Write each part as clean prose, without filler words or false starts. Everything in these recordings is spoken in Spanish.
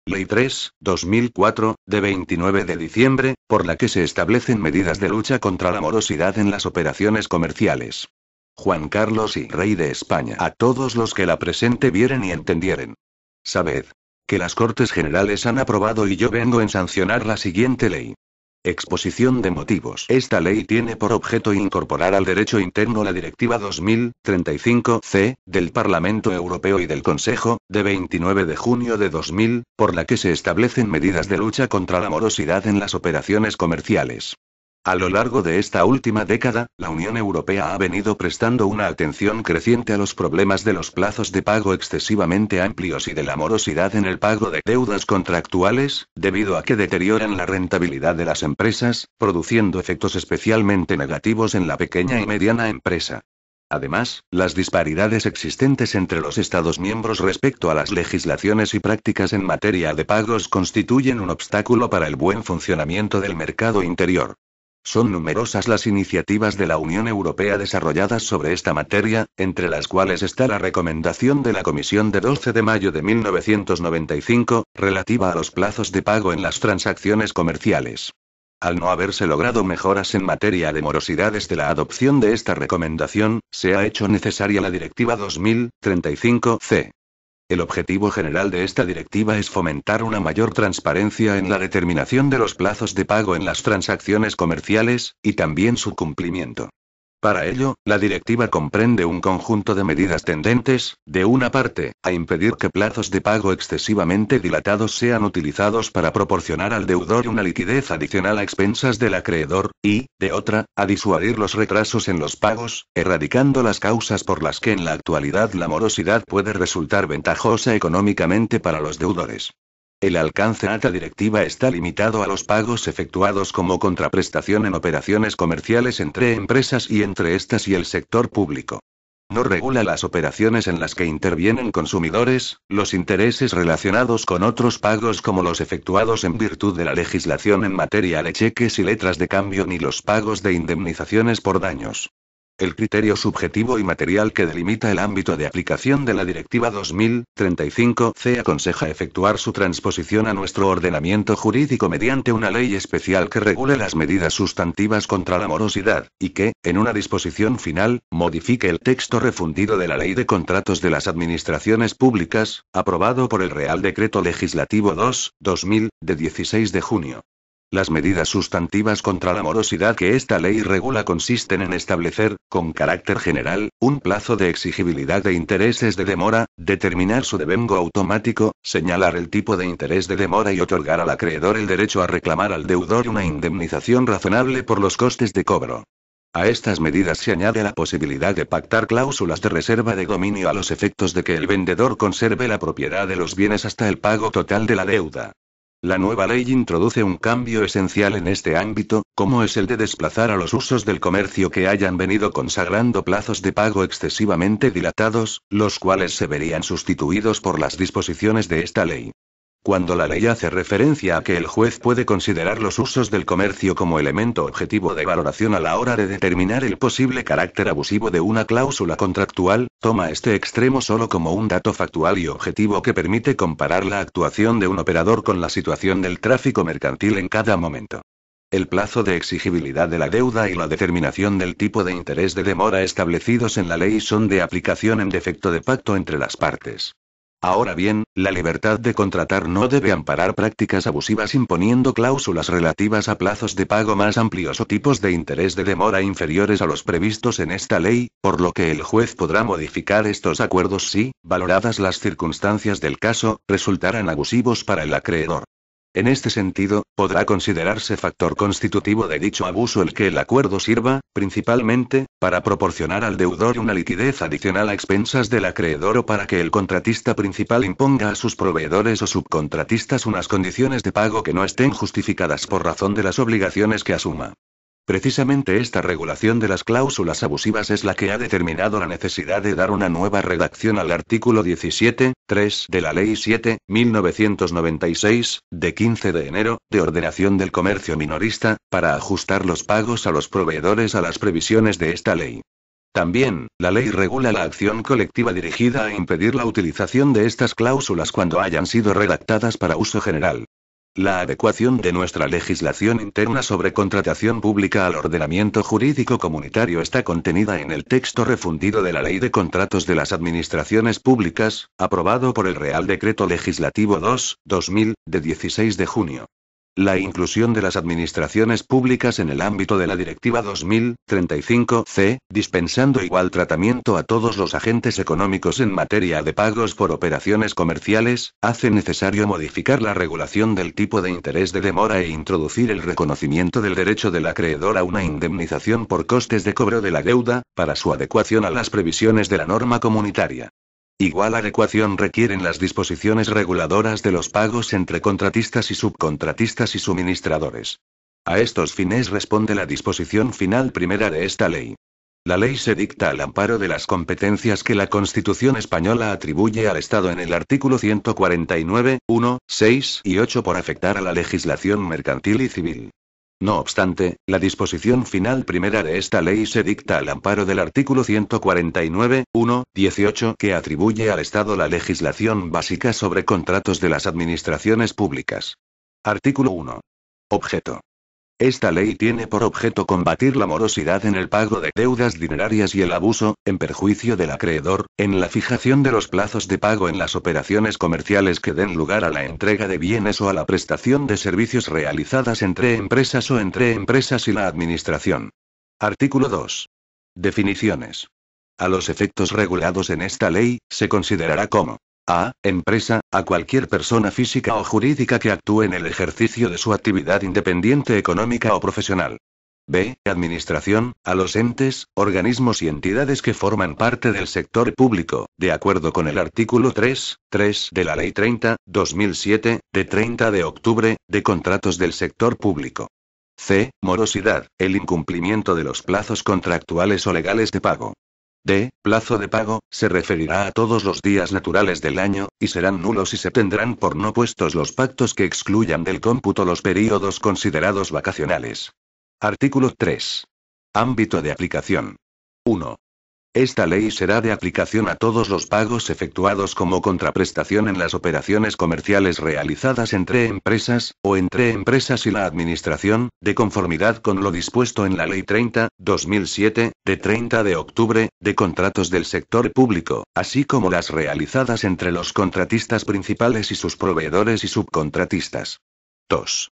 Ley 3/2004, de 29 de diciembre, por la que se establecen medidas de lucha contra la morosidad en las operaciones comerciales. Juan Carlos y Rey de España. A todos los que la presente vieren y entendieren. Sabed que las Cortes Generales han aprobado y yo vengo en sancionar la siguiente ley. Exposición de motivos. Esta ley tiene por objeto incorporar al derecho interno la Directiva 2000/35/C, del Parlamento Europeo y del Consejo, de 29 de junio de 2000, por la que se establecen medidas de lucha contra la morosidad en las operaciones comerciales. A lo largo de esta última década, la Unión Europea ha venido prestando una atención creciente a los problemas de los plazos de pago excesivamente amplios y de la morosidad en el pago de deudas contractuales, debido a que deterioran la rentabilidad de las empresas, produciendo efectos especialmente negativos en la pequeña y mediana empresa. Además, las disparidades existentes entre los Estados miembros respecto a las legislaciones y prácticas en materia de pagos constituyen un obstáculo para el buen funcionamiento del mercado interior. Son numerosas las iniciativas de la Unión Europea desarrolladas sobre esta materia, entre las cuales está la recomendación de la Comisión de 12 de mayo de 1995, relativa a los plazos de pago en las transacciones comerciales. Al no haberse logrado mejoras en materia de morosidad desde la adopción de esta recomendación, se ha hecho necesaria la Directiva 2000/35/C. El objetivo general de esta directiva es fomentar una mayor transparencia en la determinación de los plazos de pago en las transacciones comerciales, y también su cumplimiento. Para ello, la directiva comprende un conjunto de medidas tendentes, de una parte, a impedir que plazos de pago excesivamente dilatados sean utilizados para proporcionar al deudor una liquidez adicional a expensas del acreedor, y, de otra, a disuadir los retrasos en los pagos, erradicando las causas por las que en la actualidad la morosidad puede resultar ventajosa económicamente para los deudores. El alcance de esta directiva está limitado a los pagos efectuados como contraprestación en operaciones comerciales entre empresas y entre estas y el sector público. No regula las operaciones en las que intervienen consumidores, los intereses relacionados con otros pagos como los efectuados en virtud de la legislación en materia de cheques y letras de cambio ni los pagos de indemnizaciones por daños. El criterio subjetivo y material que delimita el ámbito de aplicación de la Directiva 2000/35/C aconseja efectuar su transposición a nuestro ordenamiento jurídico mediante una ley especial que regule las medidas sustantivas contra la morosidad, y que, en una disposición final, modifique el texto refundido de la Ley de Contratos de las Administraciones Públicas, aprobado por el Real Decreto Legislativo 2/2000, de 16 de junio. Las medidas sustantivas contra la morosidad que esta ley regula consisten en establecer, con carácter general, un plazo de exigibilidad de intereses de demora, determinar su devengo automático, señalar el tipo de interés de demora y otorgar al acreedor el derecho a reclamar al deudor una indemnización razonable por los costes de cobro. A estas medidas se añade la posibilidad de pactar cláusulas de reserva de dominio a los efectos de que el vendedor conserve la propiedad de los bienes hasta el pago total de la deuda. La nueva ley introduce un cambio esencial en este ámbito, como es el de desplazar a los usos del comercio que hayan venido consagrando plazos de pago excesivamente dilatados, los cuales se verían sustituidos por las disposiciones de esta ley. Cuando la ley hace referencia a que el juez puede considerar los usos del comercio como elemento objetivo de valoración a la hora de determinar el posible carácter abusivo de una cláusula contractual, toma este extremo solo como un dato factual y objetivo que permite comparar la actuación de un operador con la situación del tráfico mercantil en cada momento. El plazo de exigibilidad de la deuda y la determinación del tipo de interés de demora establecidos en la ley son de aplicación en defecto de pacto entre las partes. Ahora bien, la libertad de contratar no debe amparar prácticas abusivas imponiendo cláusulas relativas a plazos de pago más amplios o tipos de interés de demora inferiores a los previstos en esta ley, por lo que el juez podrá modificar estos acuerdos si, valoradas las circunstancias del caso, resultaran abusivos para el acreedor. En este sentido, podrá considerarse factor constitutivo de dicho abuso el que el acuerdo sirva, principalmente, para proporcionar al deudor una liquidez adicional a expensas del acreedor o para que el contratista principal imponga a sus proveedores o subcontratistas unas condiciones de pago que no estén justificadas por razón de las obligaciones que asuma. Precisamente esta regulación de las cláusulas abusivas es la que ha determinado la necesidad de dar una nueva redacción al artículo 17.3 de la Ley 7/1996, de 15 de enero, de ordenación del comercio minorista, para ajustar los pagos a los proveedores a las previsiones de esta ley. También, la ley regula la acción colectiva dirigida a impedir la utilización de estas cláusulas cuando hayan sido redactadas para uso general. La adecuación de nuestra legislación interna sobre contratación pública al ordenamiento jurídico comunitario está contenida en el texto refundido de la Ley de Contratos de las Administraciones Públicas, aprobado por el Real Decreto Legislativo 2/2000, de 16 de junio. La inclusión de las administraciones públicas en el ámbito de la Directiva 2000/35/C, dispensando igual tratamiento a todos los agentes económicos en materia de pagos por operaciones comerciales, hace necesario modificar la regulación del tipo de interés de demora e introducir el reconocimiento del derecho del acreedor a una indemnización por costes de cobro de la deuda, para su adecuación a las previsiones de la norma comunitaria. Igual adecuación requieren las disposiciones reguladoras de los pagos entre contratistas y subcontratistas y suministradores. A estos fines responde la disposición final primera de esta ley. La ley se dicta al amparo de las competencias que la Constitución española atribuye al Estado en el artículo 149, 1, 6 y 8 por afectar a la legislación mercantil y civil. No obstante, la disposición final primera de esta ley se dicta al amparo del artículo 149, 1, 18 que atribuye al Estado la legislación básica sobre contratos de las administraciones públicas. Artículo 1. Objeto. Esta ley tiene por objeto combatir la morosidad en el pago de deudas dinerarias y el abuso, en perjuicio del acreedor, en la fijación de los plazos de pago en las operaciones comerciales que den lugar a la entrega de bienes o a la prestación de servicios realizadas entre empresas o entre empresas y la administración. Artículo 2. Definiciones. A los efectos regulados en esta ley, se considerará como a. Empresa, a cualquier persona física o jurídica que actúe en el ejercicio de su actividad independiente económica o profesional. B. Administración, a los entes, organismos y entidades que forman parte del sector público, de acuerdo con el artículo 3 de la Ley 30/2007, de 30 de octubre, de contratos del sector público. C. Morosidad, el incumplimiento de los plazos contractuales o legales de pago. D. Plazo de pago, se referirá a todos los días naturales del año, y serán nulos si se tendrán por no puestos los pactos que excluyan del cómputo los períodos considerados vacacionales. Artículo 3. Ámbito de aplicación. 1. Esta ley será de aplicación a todos los pagos efectuados como contraprestación en las operaciones comerciales realizadas entre empresas, o entre empresas y la administración, de conformidad con lo dispuesto en la Ley 30/2007, de 30 de octubre, de contratos del sector público, así como las realizadas entre los contratistas principales y sus proveedores y subcontratistas. 2.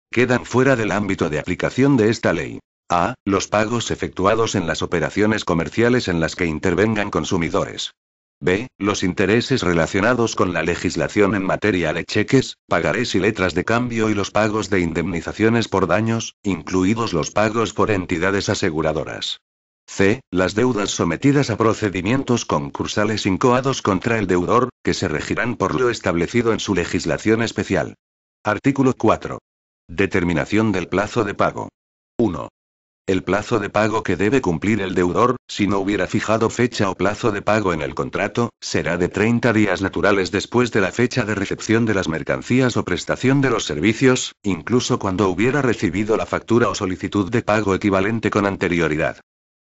Quedan fuera del ámbito de aplicación de esta ley. A. Los pagos efectuados en las operaciones comerciales en las que intervengan consumidores. B. Los intereses relacionados con la legislación en materia de cheques, pagarés y letras de cambio y los pagos de indemnizaciones por daños, incluidos los pagos por entidades aseguradoras. C. Las deudas sometidas a procedimientos concursales incoados contra el deudor, que se regirán por lo establecido en su legislación especial. Artículo 4. Determinación del plazo de pago. 1. El plazo de pago que debe cumplir el deudor, si no hubiera fijado fecha o plazo de pago en el contrato, será de 30 días naturales después de la fecha de recepción de las mercancías o prestación de los servicios, incluso cuando hubiera recibido la factura o solicitud de pago equivalente con anterioridad.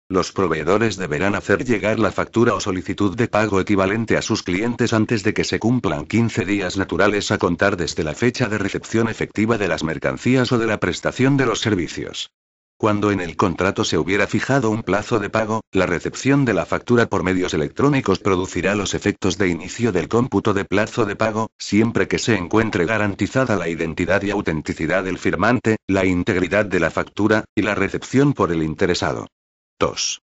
Los proveedores deberán hacer llegar la factura o solicitud de pago equivalente a sus clientes antes de que se cumplan 15 días naturales a contar desde la fecha de recepción efectiva de las mercancías o de la prestación de los servicios. Cuando en el contrato se hubiera fijado un plazo de pago, la recepción de la factura por medios electrónicos producirá los efectos de inicio del cómputo de plazo de pago, siempre que se encuentre garantizada la identidad y autenticidad del firmante, la integridad de la factura, y la recepción por el interesado. 2.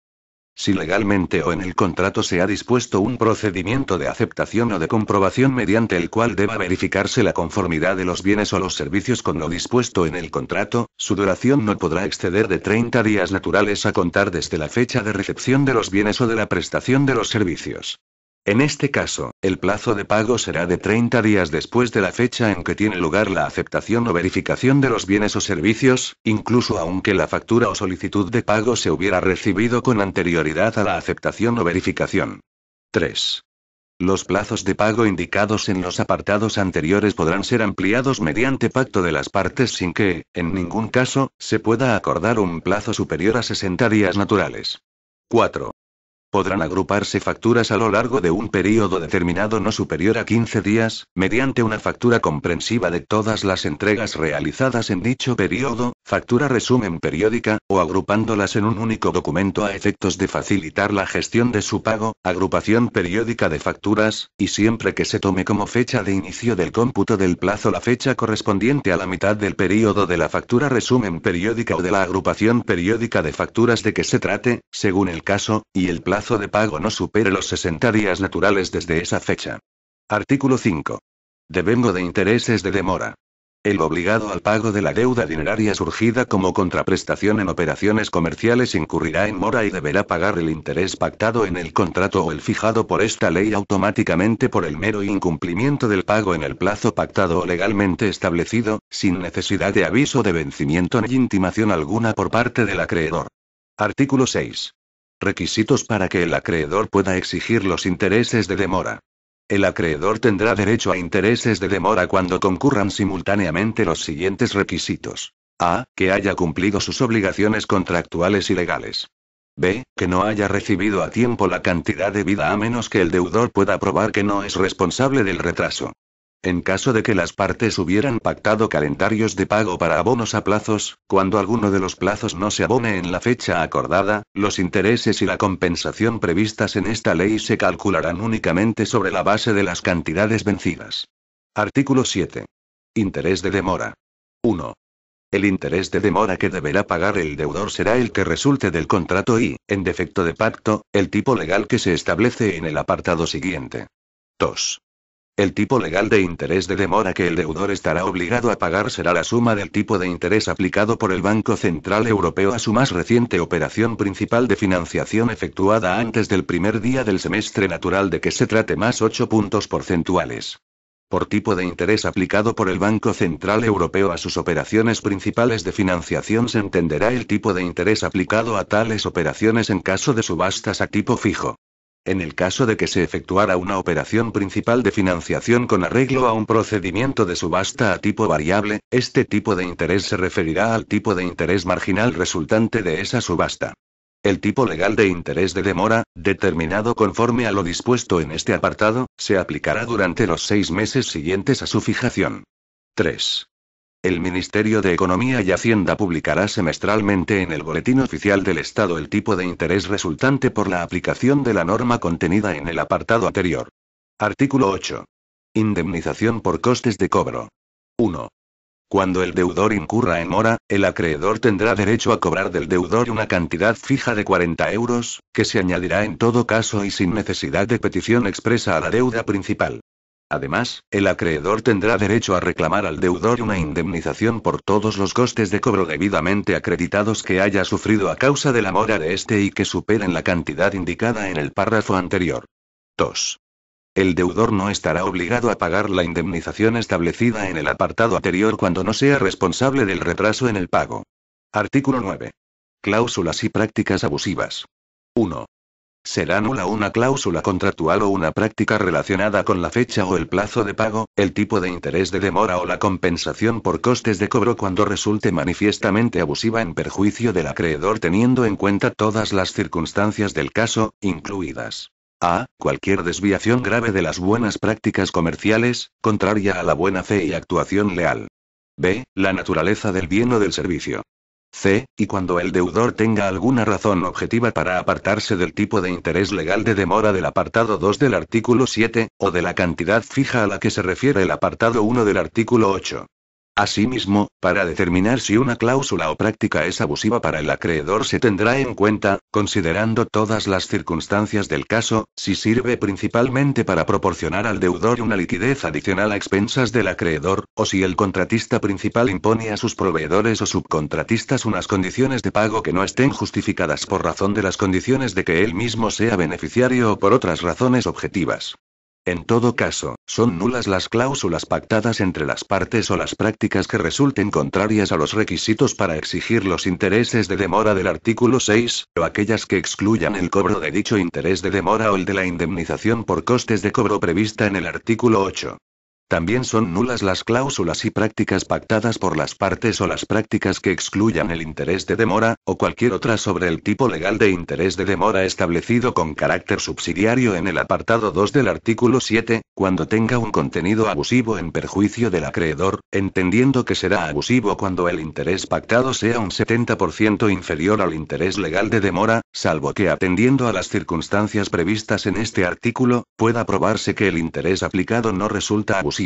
Si legalmente o en el contrato se ha dispuesto un procedimiento de aceptación o de comprobación mediante el cual deba verificarse la conformidad de los bienes o los servicios con lo dispuesto en el contrato, su duración no podrá exceder de 30 días naturales a contar desde la fecha de recepción de los bienes o de la prestación de los servicios. En este caso, el plazo de pago será de 30 días después de la fecha en que tiene lugar la aceptación o verificación de los bienes o servicios, incluso aunque la factura o solicitud de pago se hubiera recibido con anterioridad a la aceptación o verificación. 3. Los plazos de pago indicados en los apartados anteriores podrán ser ampliados mediante pacto de las partes sin que, en ningún caso, se pueda acordar un plazo superior a 60 días naturales. 4. Podrán agruparse facturas a lo largo de un período determinado no superior a 15 días, mediante una factura comprensiva de todas las entregas realizadas en dicho período, factura resumen periódica, o agrupándolas en un único documento a efectos de facilitar la gestión de su pago, agrupación periódica de facturas, y siempre que se tome como fecha de inicio del cómputo del plazo la fecha correspondiente a la mitad del período de la factura resumen periódica o de la agrupación periódica de facturas de que se trate, según el caso, y el plazo de pago no supere los 60 días naturales desde esa fecha. Artículo 5. Devengo de intereses de demora. El obligado al pago de la deuda dineraria surgida como contraprestación en operaciones comerciales incurrirá en mora y deberá pagar el interés pactado en el contrato o el fijado por esta ley automáticamente por el mero incumplimiento del pago en el plazo pactado o legalmente establecido, sin necesidad de aviso de vencimiento ni intimación alguna por parte del acreedor. Artículo 6. Requisitos para que el acreedor pueda exigir los intereses de demora. El acreedor tendrá derecho a intereses de demora cuando concurran simultáneamente los siguientes requisitos. A. Que haya cumplido sus obligaciones contractuales y legales. B. Que no haya recibido a tiempo la cantidad debida a menos que el deudor pueda probar que no es responsable del retraso. En caso de que las partes hubieran pactado calendarios de pago para abonos a plazos, cuando alguno de los plazos no se abone en la fecha acordada, los intereses y la compensación previstas en esta ley se calcularán únicamente sobre la base de las cantidades vencidas. Artículo 7. Interés de demora. 1. El interés de demora que deberá pagar el deudor será el que resulte del contrato y, en defecto de pacto, el tipo legal que se establece en el apartado siguiente. 2. El tipo legal de interés de demora que el deudor estará obligado a pagar será la suma del tipo de interés aplicado por el Banco Central Europeo a su más reciente operación principal de financiación efectuada antes del primer día del semestre natural de que se trate más 8 puntos porcentuales. Por tipo de interés aplicado por el Banco Central Europeo a sus operaciones principales de financiación se entenderá el tipo de interés aplicado a tales operaciones en caso de subastas a tipo fijo. En el caso de que se efectuara una operación principal de financiación con arreglo a un procedimiento de subasta a tipo variable, este tipo de interés se referirá al tipo de interés marginal resultante de esa subasta. El tipo legal de interés de demora, determinado conforme a lo dispuesto en este apartado, se aplicará durante los 6 meses siguientes a su fijación. 3. El Ministerio de Economía y Hacienda publicará semestralmente en el Boletín Oficial del Estado el tipo de interés resultante por la aplicación de la norma contenida en el apartado anterior. Artículo 8. Indemnización por costes de cobro. 1. Cuando el deudor incurra en mora, el acreedor tendrá derecho a cobrar del deudor una cantidad fija de 40 euros, que se añadirá en todo caso y sin necesidad de petición expresa a la deuda principal. Además, el acreedor tendrá derecho a reclamar al deudor una indemnización por todos los costes de cobro debidamente acreditados que haya sufrido a causa de la mora de este y que superen la cantidad indicada en el párrafo anterior. 2. El deudor no estará obligado a pagar la indemnización establecida en el apartado anterior cuando no sea responsable del retraso en el pago. Artículo 9. Cláusulas y prácticas abusivas. 1. Será nula una cláusula contractual o una práctica relacionada con la fecha o el plazo de pago, el tipo de interés de demora o la compensación por costes de cobro cuando resulte manifiestamente abusiva en perjuicio del acreedor teniendo en cuenta todas las circunstancias del caso, incluidas: a. Cualquier desviación grave de las buenas prácticas comerciales, contraria a la buena fe y actuación leal. b. La naturaleza del bien o del servicio. C. Y cuando el deudor tenga alguna razón objetiva para apartarse del tipo de interés legal de demora del apartado 2 del artículo 7, o de la cantidad fija a la que se refiere el apartado 1 del artículo 8. Asimismo, para determinar si una cláusula o práctica es abusiva para el acreedor se tendrá en cuenta, considerando todas las circunstancias del caso, si sirve principalmente para proporcionar al deudor una liquidez adicional a expensas del acreedor, o si el contratista principal impone a sus proveedores o subcontratistas unas condiciones de pago que no estén justificadas por razón de las condiciones de que él mismo sea beneficiario o por otras razones objetivas. En todo caso, son nulas las cláusulas pactadas entre las partes o las prácticas que resulten contrarias a los requisitos para exigir los intereses de demora del artículo 6, o aquellas que excluyan el cobro de dicho interés de demora o el de la indemnización por costes de cobro prevista en el artículo 8. También son nulas las cláusulas y prácticas pactadas por las partes o las prácticas que excluyan el interés de demora, o cualquier otra sobre el tipo legal de interés de demora establecido con carácter subsidiario en el apartado 2 del artículo 7, cuando tenga un contenido abusivo en perjuicio del acreedor, entendiendo que será abusivo cuando el interés pactado sea un 70% inferior al interés legal de demora, salvo que atendiendo a las circunstancias previstas en este artículo, pueda probarse que el interés aplicado no resulta abusivo.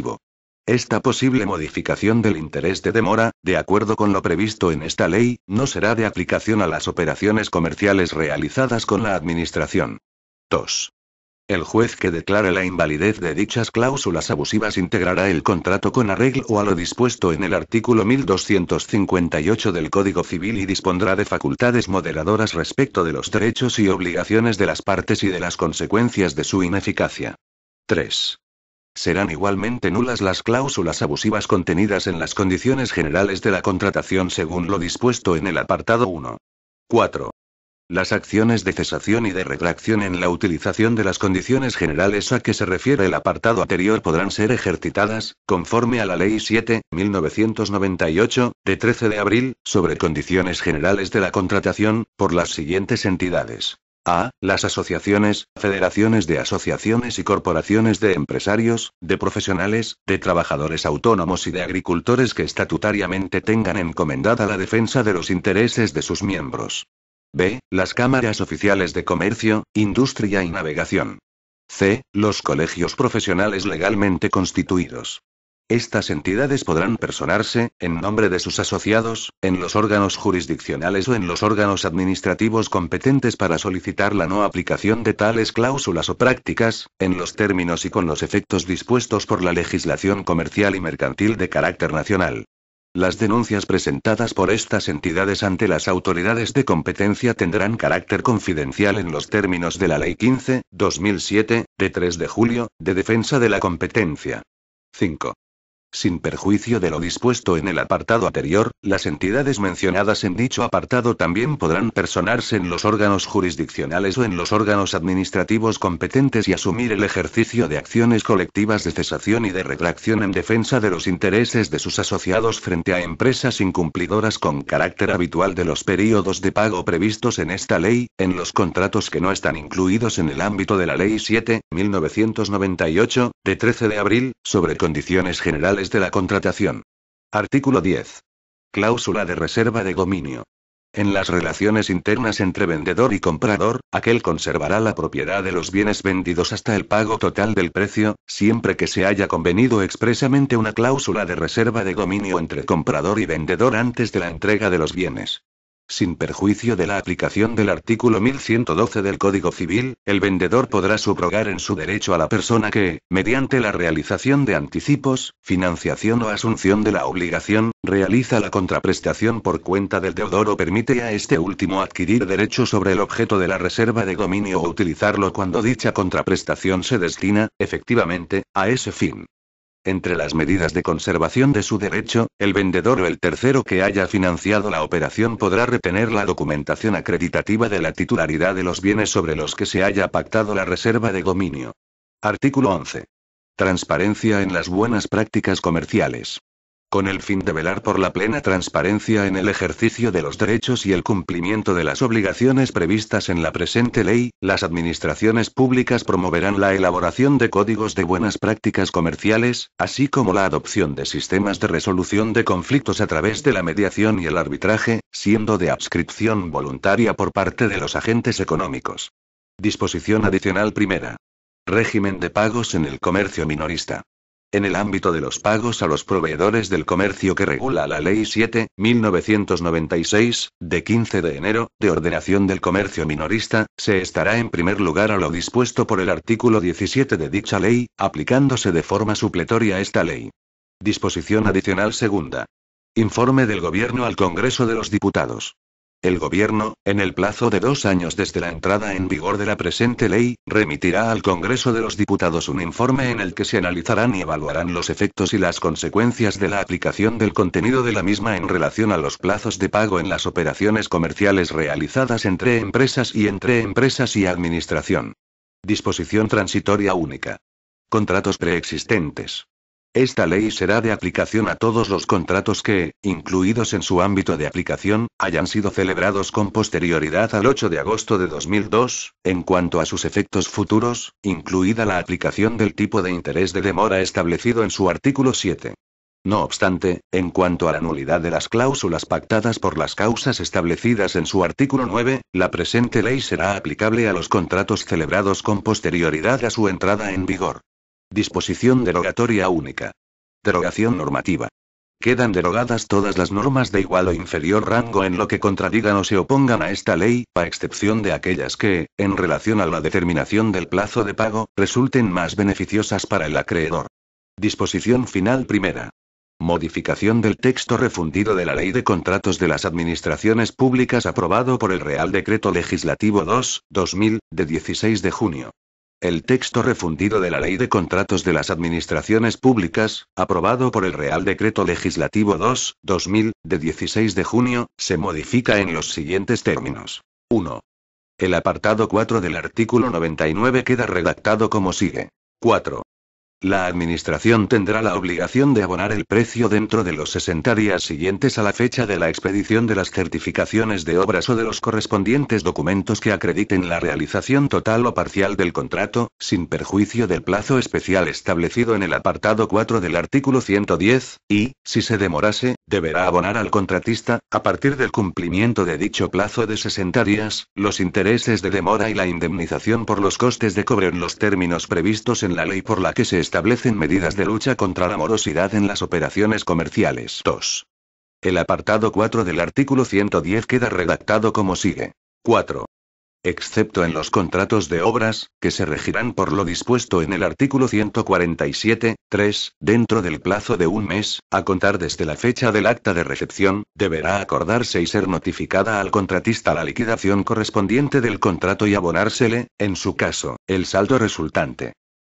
Esta posible modificación del interés de demora, de acuerdo con lo previsto en esta ley, no será de aplicación a las operaciones comerciales realizadas con la Administración. 2. El juez que declare la invalidez de dichas cláusulas abusivas integrará el contrato con arreglo a lo dispuesto en el artículo 1258 del Código Civil y dispondrá de facultades moderadoras respecto de los derechos y obligaciones de las partes y de las consecuencias de su ineficacia. 3. Serán igualmente nulas las cláusulas abusivas contenidas en las condiciones generales de la contratación según lo dispuesto en el apartado 1. 4. Las acciones de cesación y de retracción en la utilización de las condiciones generales a que se refiere el apartado anterior podrán ser ejercitadas, conforme a la Ley 7.1998, de 13 de abril, sobre condiciones generales de la contratación, por las siguientes entidades. A. Las asociaciones, federaciones de asociaciones y corporaciones de empresarios, de profesionales, de trabajadores autónomos y de agricultores que estatutariamente tengan encomendada la defensa de los intereses de sus miembros. B. Las cámaras oficiales de comercio, industria y navegación. C. Los colegios profesionales legalmente constituidos. Estas entidades podrán personarse, en nombre de sus asociados, en los órganos jurisdiccionales o en los órganos administrativos competentes para solicitar la no aplicación de tales cláusulas o prácticas, en los términos y con los efectos dispuestos por la legislación comercial y mercantil de carácter nacional. Las denuncias presentadas por estas entidades ante las autoridades de competencia tendrán carácter confidencial en los términos de la Ley 15/2007, de 3 de julio, de defensa de la competencia. 5. Sin perjuicio de lo dispuesto en el apartado anterior, las entidades mencionadas en dicho apartado también podrán personarse en los órganos jurisdiccionales o en los órganos administrativos competentes y asumir el ejercicio de acciones colectivas de cesación y de retracción en defensa de los intereses de sus asociados frente a empresas incumplidoras con carácter habitual de los períodos de pago previstos en esta ley, en los contratos que no están incluidos en el ámbito de la Ley 7.1998, de 13 de abril, sobre condiciones generales de la contratación. Artículo 10. Cláusula de reserva de dominio. En las relaciones internas entre vendedor y comprador, aquel conservará la propiedad de los bienes vendidos hasta el pago total del precio, siempre que se haya convenido expresamente una cláusula de reserva de dominio entre comprador y vendedor antes de la entrega de los bienes. Sin perjuicio de la aplicación del artículo 1112 del Código Civil, el vendedor podrá subrogar en su derecho a la persona que, mediante la realización de anticipos, financiación o asunción de la obligación, realiza la contraprestación por cuenta del deudor o permite a este último adquirir derecho sobre el objeto de la reserva de dominio o utilizarlo cuando dicha contraprestación se destina, efectivamente, a ese fin. Entre las medidas de conservación de su derecho, el vendedor o el tercero que haya financiado la operación podrá retener la documentación acreditativa de la titularidad de los bienes sobre los que se haya pactado la reserva de dominio. Artículo 11. Transparencia en las buenas prácticas comerciales. Con el fin de velar por la plena transparencia en el ejercicio de los derechos y el cumplimiento de las obligaciones previstas en la presente ley, las administraciones públicas promoverán la elaboración de códigos de buenas prácticas comerciales, así como la adopción de sistemas de resolución de conflictos a través de la mediación y el arbitraje, siendo de adscripción voluntaria por parte de los agentes económicos. Disposición adicional primera. Régimen de pagos en el comercio minorista. En el ámbito de los pagos a los proveedores del comercio que regula la Ley 7.1996, de 15 de enero, de ordenación del comercio minorista, se estará en primer lugar a lo dispuesto por el artículo 17 de dicha ley, aplicándose de forma supletoria esta ley. Disposición adicional segunda. Informe del Gobierno al Congreso de los Diputados. El Gobierno, en el plazo de 2 años desde la entrada en vigor de la presente ley, remitirá al Congreso de los Diputados un informe en el que se analizarán y evaluarán los efectos y las consecuencias de la aplicación del contenido de la misma en relación a los plazos de pago en las operaciones comerciales realizadas entre empresas y administración. Disposición transitoria única. Contratos preexistentes. Esta ley será de aplicación a todos los contratos que, incluidos en su ámbito de aplicación, hayan sido celebrados con posterioridad al 8 de agosto de 2002, en cuanto a sus efectos futuros, incluida la aplicación del tipo de interés de demora establecido en su artículo 7. No obstante, en cuanto a la nulidad de las cláusulas pactadas por las causas establecidas en su artículo 9, la presente ley será aplicable a los contratos celebrados con posterioridad a su entrada en vigor. Disposición derogatoria única. Derogación normativa. Quedan derogadas todas las normas de igual o inferior rango en lo que contradigan o se opongan a esta ley, a excepción de aquellas que, en relación a la determinación del plazo de pago, resulten más beneficiosas para el acreedor. Disposición final primera. Modificación del texto refundido de la Ley de Contratos de las Administraciones Públicas aprobado por el Real Decreto Legislativo 2/2000, de 16 de junio. El texto refundido de la Ley de Contratos de las Administraciones Públicas, aprobado por el Real Decreto Legislativo 2/2000, de 16 de junio, se modifica en los siguientes términos. 1. El apartado 4 del artículo 99 queda redactado como sigue. 4. La Administración tendrá la obligación de abonar el precio dentro de los 60 días siguientes a la fecha de la expedición de las certificaciones de obras o de los correspondientes documentos que acrediten la realización total o parcial del contrato, sin perjuicio del plazo especial establecido en el apartado 4 del artículo 110, y, si se demorase, deberá abonar al contratista, a partir del cumplimiento de dicho plazo de 60 días, los intereses de demora y la indemnización por los costes de cobro en los términos previstos en la ley por la que se establecen medidas de lucha contra la morosidad en las operaciones comerciales. 2. El apartado 4 del artículo 110 queda redactado como sigue. 4. Excepto en los contratos de obras, que se regirán por lo dispuesto en el artículo 147, 3, dentro del plazo de un mes, a contar desde la fecha del acta de recepción, deberá acordarse y ser notificada al contratista la liquidación correspondiente del contrato y abonársele, en su caso, el saldo resultante.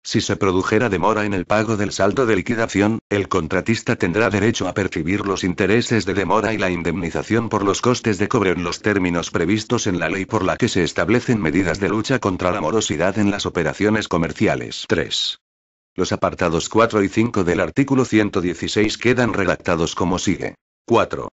Si se produjera demora en el pago del saldo de liquidación, el contratista tendrá derecho a percibir los intereses de demora y la indemnización por los costes de cobro en los términos previstos en la ley por la que se establecen medidas de lucha contra la morosidad en las operaciones comerciales. 3. Los apartados 4 y 5 del artículo 116 quedan redactados como sigue. 4.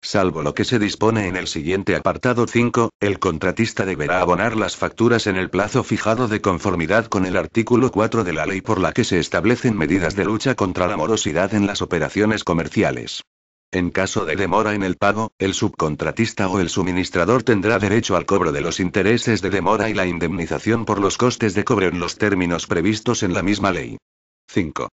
Salvo lo que se dispone en el siguiente apartado 5, el contratista deberá abonar las facturas en el plazo fijado de conformidad con el artículo 4 de la ley por la que se establecen medidas de lucha contra la morosidad en las operaciones comerciales. En caso de demora en el pago, el subcontratista o el suministrador tendrá derecho al cobro de los intereses de demora y la indemnización por los costes de cobro en los términos previstos en la misma ley. 5.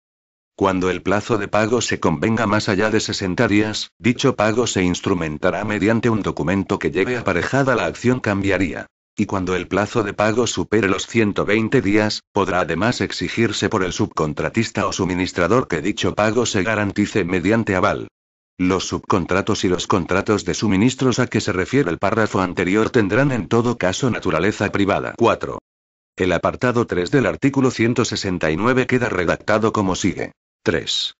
Cuando el plazo de pago se convenga más allá de 60 días, dicho pago se instrumentará mediante un documento que lleve aparejada la acción cambiaria. Y cuando el plazo de pago supere los 120 días, podrá además exigirse por el subcontratista o suministrador que dicho pago se garantice mediante aval. Los subcontratos y los contratos de suministros a que se refiere el párrafo anterior tendrán en todo caso naturaleza privada. 4. El apartado 3 del artículo 169 queda redactado como sigue. 3.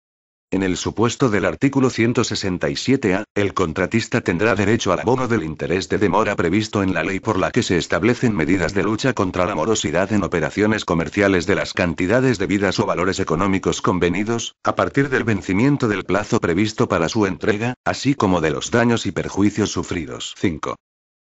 En el supuesto del artículo 167A, el contratista tendrá derecho al abono del interés de demora previsto en la ley por la que se establecen medidas de lucha contra la morosidad en operaciones comerciales de las cantidades debidas o valores económicos convenidos, a partir del vencimiento del plazo previsto para su entrega, así como de los daños y perjuicios sufridos. 5.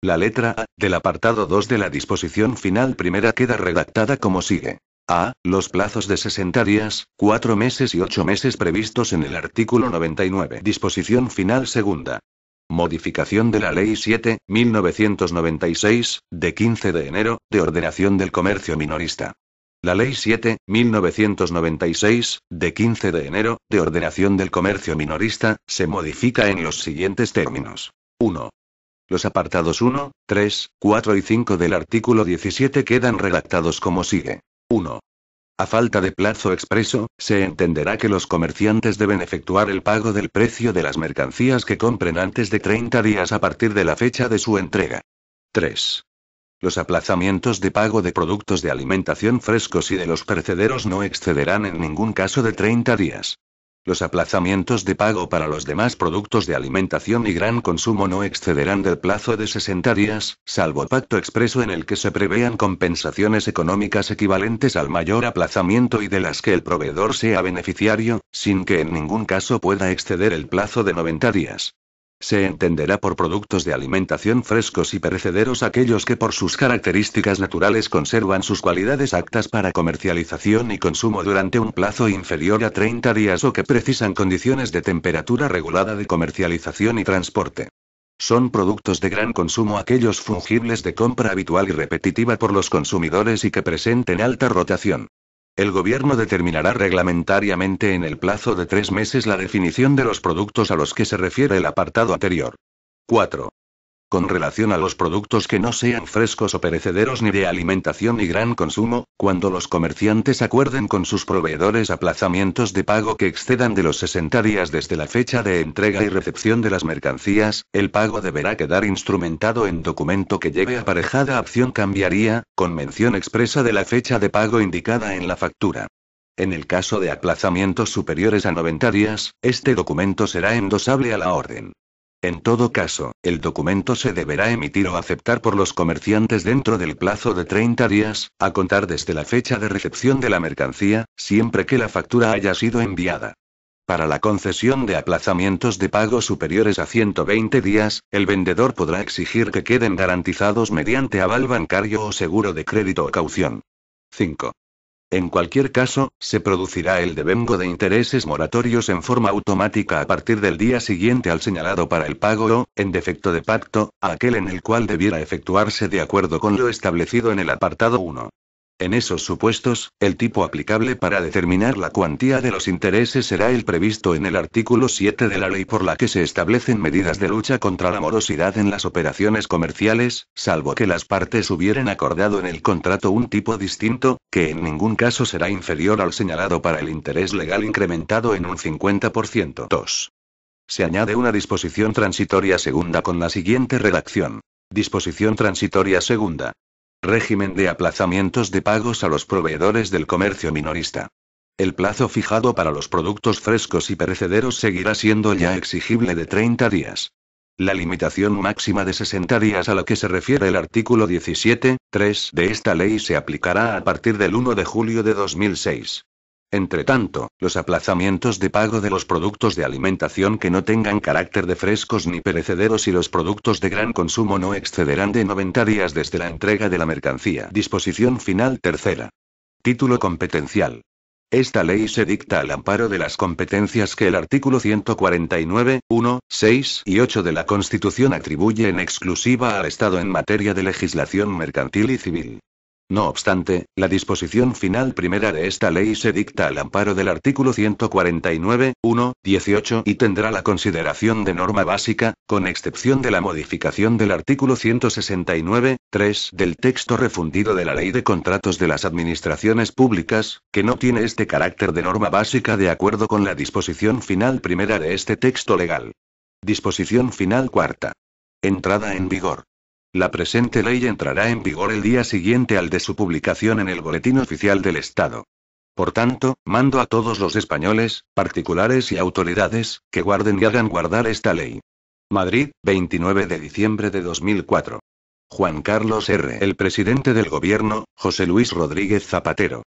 La letra A, del apartado 2 de la disposición final primera queda redactada como sigue. A. Los plazos de 60 días, 4 meses y 8 meses previstos en el artículo 99. Disposición final segunda. Modificación de la Ley 7/1996, de 15 de enero, de ordenación del comercio minorista. La Ley 7/1996, de 15 de enero, de ordenación del comercio minorista, se modifica en los siguientes términos. 1. Los apartados 1, 3, 4 y 5 del artículo 17 quedan redactados como sigue. 1. A falta de plazo expreso, se entenderá que los comerciantes deben efectuar el pago del precio de las mercancías que compren antes de 30 días a partir de la fecha de su entrega. 3. Los aplazamientos de pago de productos de alimentación frescos y de los perecederos no excederán en ningún caso de 30 días. Los aplazamientos de pago para los demás productos de alimentación y gran consumo no excederán del plazo de 60 días, salvo pacto expreso en el que se prevean compensaciones económicas equivalentes al mayor aplazamiento y de las que el proveedor sea beneficiario, sin que en ningún caso pueda exceder el plazo de 90 días. Se entenderá por productos de alimentación frescos y perecederos aquellos que por sus características naturales conservan sus cualidades aptas para comercialización y consumo durante un plazo inferior a 30 días o que precisan condiciones de temperatura regulada de comercialización y transporte. Son productos de gran consumo aquellos fungibles de compra habitual y repetitiva por los consumidores y que presenten alta rotación. El gobierno determinará reglamentariamente en el plazo de 3 meses la definición de los productos a los que se refiere el apartado anterior. 4. Con relación a los productos que no sean frescos o perecederos ni de alimentación y gran consumo, cuando los comerciantes acuerden con sus proveedores aplazamientos de pago que excedan de los 60 días desde la fecha de entrega y recepción de las mercancías, el pago deberá quedar instrumentado en documento que lleve aparejada acción cambiaría, con mención expresa de la fecha de pago indicada en la factura. En el caso de aplazamientos superiores a 90 días, este documento será endosable a la orden. En todo caso, el documento se deberá emitir o aceptar por los comerciantes dentro del plazo de 30 días, a contar desde la fecha de recepción de la mercancía, siempre que la factura haya sido enviada. Para la concesión de aplazamientos de pago superiores a 120 días, el vendedor podrá exigir que queden garantizados mediante aval bancario o seguro de crédito o caución. 5. En cualquier caso, se producirá el devengo de intereses moratorios en forma automática a partir del día siguiente al señalado para el pago o, en defecto de pacto, a aquel en el cual debiera efectuarse de acuerdo con lo establecido en el apartado 1. En esos supuestos, el tipo aplicable para determinar la cuantía de los intereses será el previsto en el artículo 7 de la ley por la que se establecen medidas de lucha contra la morosidad en las operaciones comerciales, salvo que las partes hubieran acordado en el contrato un tipo distinto, que en ningún caso será inferior al señalado para el interés legal incrementado en un 50%. 2. Se añade una disposición transitoria segunda con la siguiente redacción. Disposición transitoria segunda. Régimen de aplazamientos de pagos a los proveedores del comercio minorista. El plazo fijado para los productos frescos y perecederos seguirá siendo ya exigible de 30 días. La limitación máxima de 60 días a la que se refiere el artículo 17.3 de esta ley se aplicará a partir del 1 de julio de 2006. Entre tanto, los aplazamientos de pago de los productos de alimentación que no tengan carácter de frescos ni perecederos y los productos de gran consumo no excederán de 90 días desde la entrega de la mercancía. Disposición final tercera. Título competencial. Esta ley se dicta al amparo de las competencias que el artículo 149, 1, 6 y 8 de la Constitución atribuye en exclusiva al Estado en materia de legislación mercantil y civil. No obstante, la disposición final primera de esta ley se dicta al amparo del artículo 149, 1, 18 y tendrá la consideración de norma básica, con excepción de la modificación del artículo 169, 3 del texto refundido de la Ley de Contratos de las Administraciones Públicas, que no tiene este carácter de norma básica de acuerdo con la disposición final primera de este texto legal. Disposición final cuarta. Entrada en vigor. La presente ley entrará en vigor el día siguiente al de su publicación en el Boletín Oficial del Estado. Por tanto, mando a todos los españoles, particulares y autoridades, que guarden y hagan guardar esta ley. Madrid, 29 de diciembre de 2004. Juan Carlos R. El presidente del gobierno, José Luis Rodríguez Zapatero.